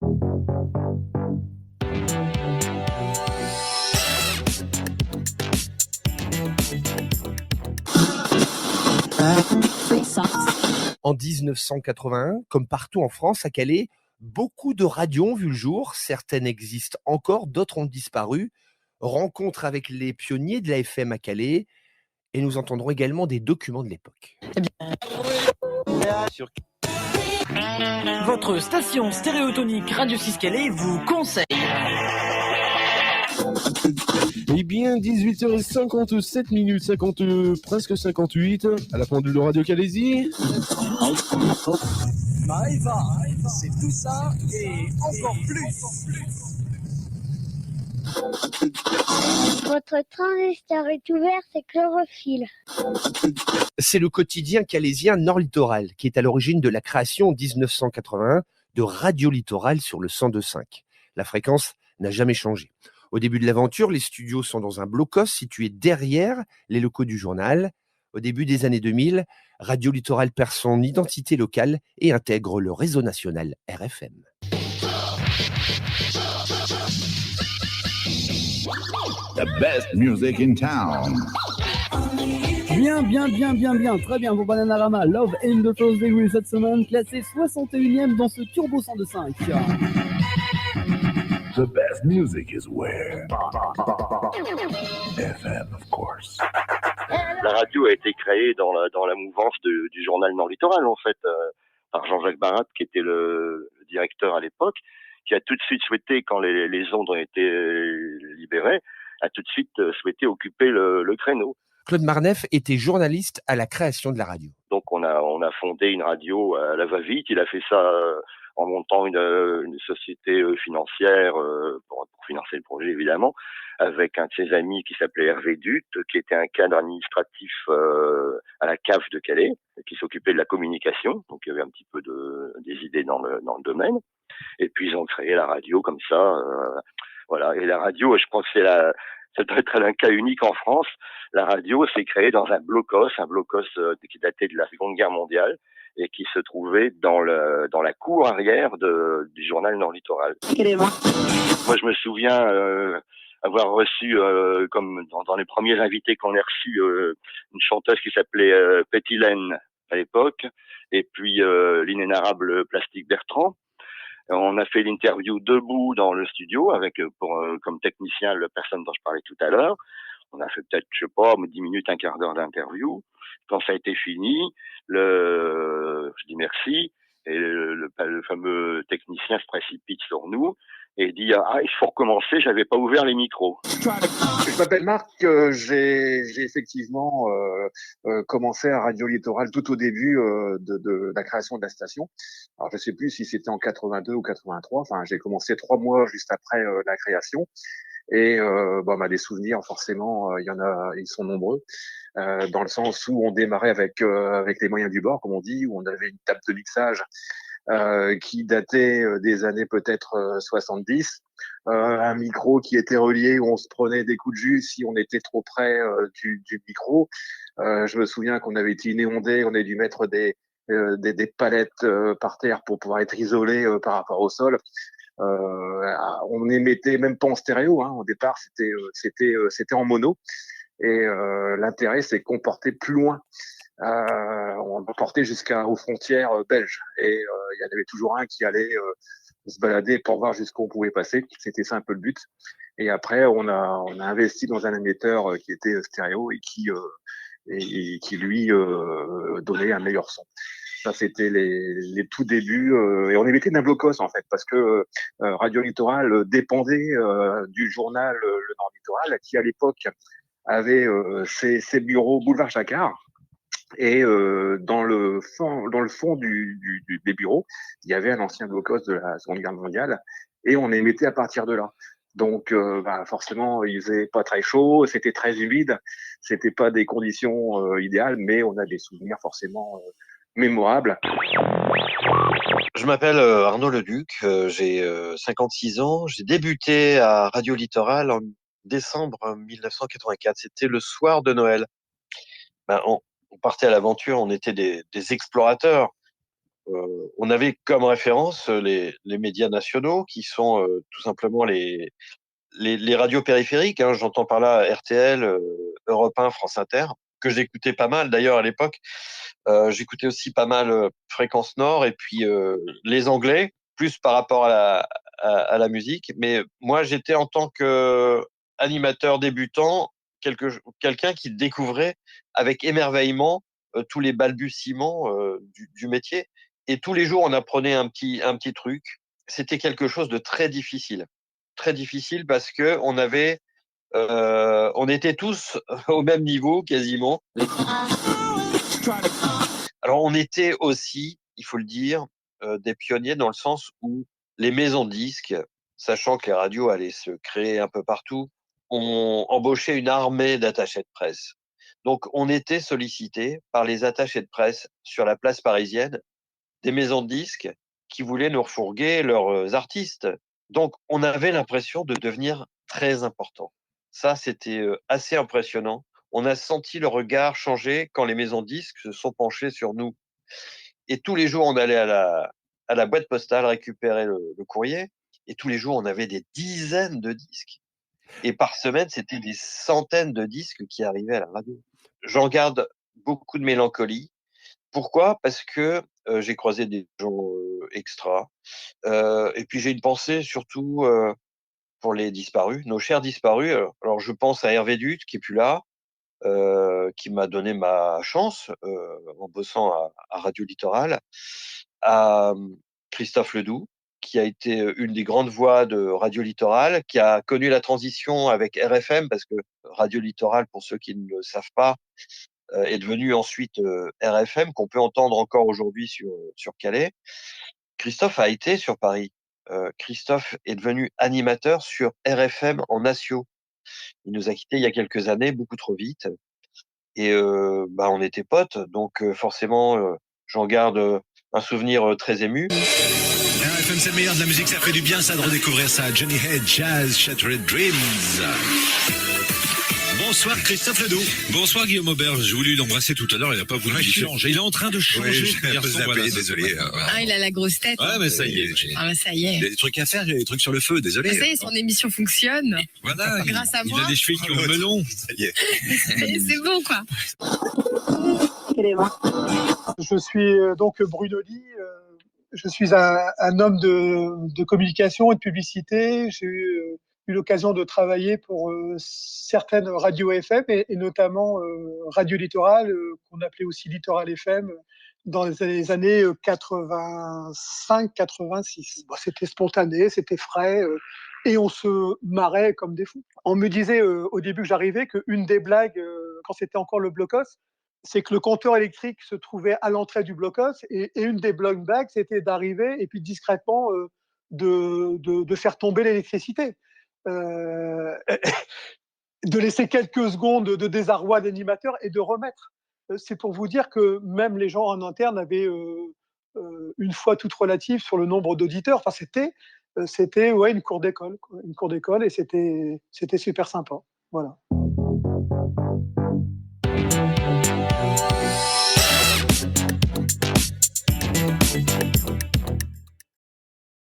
En 1981, comme partout en France, à Calais, beaucoup de radios ont vu le jour. Certaines existent encore, d'autres ont disparu. Rencontre avec les pionniers de la FM à Calais, et nous entendrons également des documents de l'époque. Votre station stéréotonique Radio 6 Calais vous conseille. Eh bien, 18h57 minutes, presque 58, à la pendule de Radio Calaisie. Maëva, c'est tout ça et encore plus. Votre transistor est ouvert, c'est Chlorophylle. C'est le quotidien calaisien Nord Littoral qui est à l'origine de la création en 1981 de Radio Littoral sur le 102.5. La fréquence n'a jamais changé. Au début de l'aventure, les studios sont dans un blocos situé derrière les locaux du journal. Au début des années 2000, Radio Littoral perd son identité locale et intègre le réseau national RFM. The best music in town. Bien. Très bien pour Bananarama. Love and the First Degree cette semaine, classé 61e dans ce Turbo 102.5. The best music is where? FM, of course. La radio a été créée dans la mouvance du journal Nord Littoral, en fait, par Jean-Jacques Barat, qui était le directeur à l'époque, qui a tout de suite souhaité, quand les ondes ont été libérées, a tout de suite souhaité occuper le créneau. Claude Marneffe était journaliste à la création de la radio. Donc on a fondé une radio à la va-vite. Il a fait ça en montant une société financière pour financer le projet, évidemment, avec un de ses amis qui s'appelait Hervé Dutte, qui était un cadre administratif à la CAF de Calais, qui s'occupait de la communication. Donc il y avait un petit peu des idées dans le domaine. Et puis ils ont créé la radio comme ça. Voilà. Et la radio, je crois que ça doit être un cas unique en France. La radio s'est créée dans un blocos qui datait de la Seconde Guerre mondiale et qui se trouvait dans la cour arrière du journal Nord Littoral. Moi, je me souviens avoir reçu, comme dans les premiers invités qu'on a reçus, une chanteuse qui s'appelait Pétilène à l'époque, et puis l'inénarrable Plastique Bertrand. On a fait l'interview debout dans le studio avec comme technicien la personne dont je parlais tout à l'heure. On a fait peut-être, je sais pas, 10 minutes, un quart d'heure d'interview. Quand ça a été fini, je dis merci, et le fameux technicien se précipite sur nous et dit il faut recommencer, j'avais pas ouvert les micros. Je m'appelle Marc, j'ai effectivement commencé à Radio Littoral tout au début de la création de la station. Alors je sais plus si c'était en 82 ou 83. Enfin, j'ai commencé 3 mois juste après la création. Et des souvenirs, forcément, ils sont nombreux, dans le sens où on démarrait avec les moyens du bord, comme on dit, où on avait une table de mixage qui datait des années peut-être 70, un micro qui était relié où on se prenait des coups de jus si on était trop près du micro. Je me souviens qu'on avait été inondé, on avait dû mettre des palettes par terre pour pouvoir être isolé par rapport au sol. On émettait même pas en stéréo, hein. Au départ, c'était en mono. Et l'intérêt, c'est qu'on portait plus loin. On portait jusqu'aux frontières belges. Et il y en avait toujours un qui allait se balader pour voir jusqu'où on pouvait passer. C'était ça un peu le but. Et après, on a investi dans un émetteur qui était stéréo et qui lui donnait un meilleur son. Ça, c'était les tout débuts. Et on émettait d'un blocos, en fait, parce que Radio Littoral dépendait du journal Le Nord Littoral, qui, à l'époque, avait ses bureaux boulevard Jacquard. Et dans le fond des bureaux, il y avait un ancien blocos de la Seconde Guerre mondiale. Et on émettait à partir de là. Donc, forcément, il faisait pas très chaud, c'était très humide, c'était pas des conditions idéales, mais on a des souvenirs forcément mémorables. Je m'appelle Arnaud Leduc, j'ai 56 ans, j'ai débuté à Radio Littoral en décembre 1984, c'était le soir de Noël. On partait à l'aventure, on était des explorateurs. on avait comme référence les médias nationaux qui sont tout simplement les radios périphériques. Hein, j'entends par là RTL, Europe 1, France Inter, que j'écoutais pas mal d'ailleurs à l'époque. J'écoutais aussi pas mal Fréquence Nord et puis les Anglais, plus par rapport à la musique. Mais moi, j'étais en tant qu'animateur débutant quelqu'un qui découvrait avec émerveillement tous les balbutiements du métier. Et tous les jours, on apprenait un petit truc. C'était quelque chose de très difficile parce que on était tous au même niveau quasiment. Alors on était aussi, il faut le dire, des pionniers dans le sens où les maisons de disques, sachant que les radios allaient se créer un peu partout, ont embauché une armée d'attachés de presse. Donc on était sollicités par les attachés de presse sur la place parisienne, des maisons de disques qui voulaient nous refourguer leurs artistes. Donc on avait l'impression de devenir très important. Ça, c'était assez impressionnant. On a senti le regard changer quand les maisons de disques se sont penchées sur nous. Et tous les jours, on allait à la boîte postale récupérer le courrier. Et tous les jours, on avait des dizaines de disques. Et par semaine, c'était des centaines de disques qui arrivaient à la radio. J'en garde beaucoup de mélancolie. Pourquoi? Parce que j'ai croisé des gens extra. Et puis j'ai une pensée surtout pour les disparus, nos chers disparus. Alors je pense à Hervé Dutte qui est plus là, qui m'a donné ma chance en bossant à Radio Littoral, à Christophe Ledoux, qui a été une des grandes voix de Radio Littoral, qui a connu la transition avec RFM, parce que Radio Littoral, pour ceux qui ne le savent pas, est devenu ensuite RFM, qu'on peut entendre encore aujourd'hui sur Calais. Christophe a été sur Paris. Christophe est devenu animateur sur RFM en Natio. Il nous a quittés il y a quelques années, beaucoup trop vite. Et on était potes, donc forcément, j'en garde un souvenir très ému. RFM, c'est le meilleur de la musique, ça fait du bien ça de redécouvrir ça. Johnny Head, Jazz, Shattered Dreams. Bonsoir Christophe Ledoux. Bonsoir Guillaume Aubert, j'ai voulu l'embrasser tout à l'heure, il n'a pas voulu changer. Il est en train de changer. Oui, j'ai un peu zappé, désolé. Ah, il a la grosse tête. Ouais, mais ça y est. Ah, ça y est. Il y a des trucs à faire, il y a des trucs sur le feu, désolé. Ça y est, son émission fonctionne. Voilà. Grâce à moi. Il a des chevilles qui ont melon. Ça y est. C'est bon, quoi. Je suis donc Bruno Lee. Je suis un homme de communication et de publicité. J'ai eu l'occasion de travailler pour certaines radios FM et notamment Radio Littoral, qu'on appelait aussi Littoral FM, dans les années 85-86. Bon, c'était spontané, c'était frais, et on se marrait comme des fous. On me disait au début que j'arrivais qu'une des blagues, quand c'était encore le blocos, c'est que le compteur électrique se trouvait à l'entrée du blocos, et une des blagues, c'était d'arriver et puis discrètement de faire tomber l'électricité. De laisser quelques secondes de désarroi d'animateur et de remettre. C'est pour vous dire que même les gens en interne avaient une foi toute relative sur le nombre d'auditeurs. Enfin, c'était une cour d'école, et c'était super sympa. Voilà.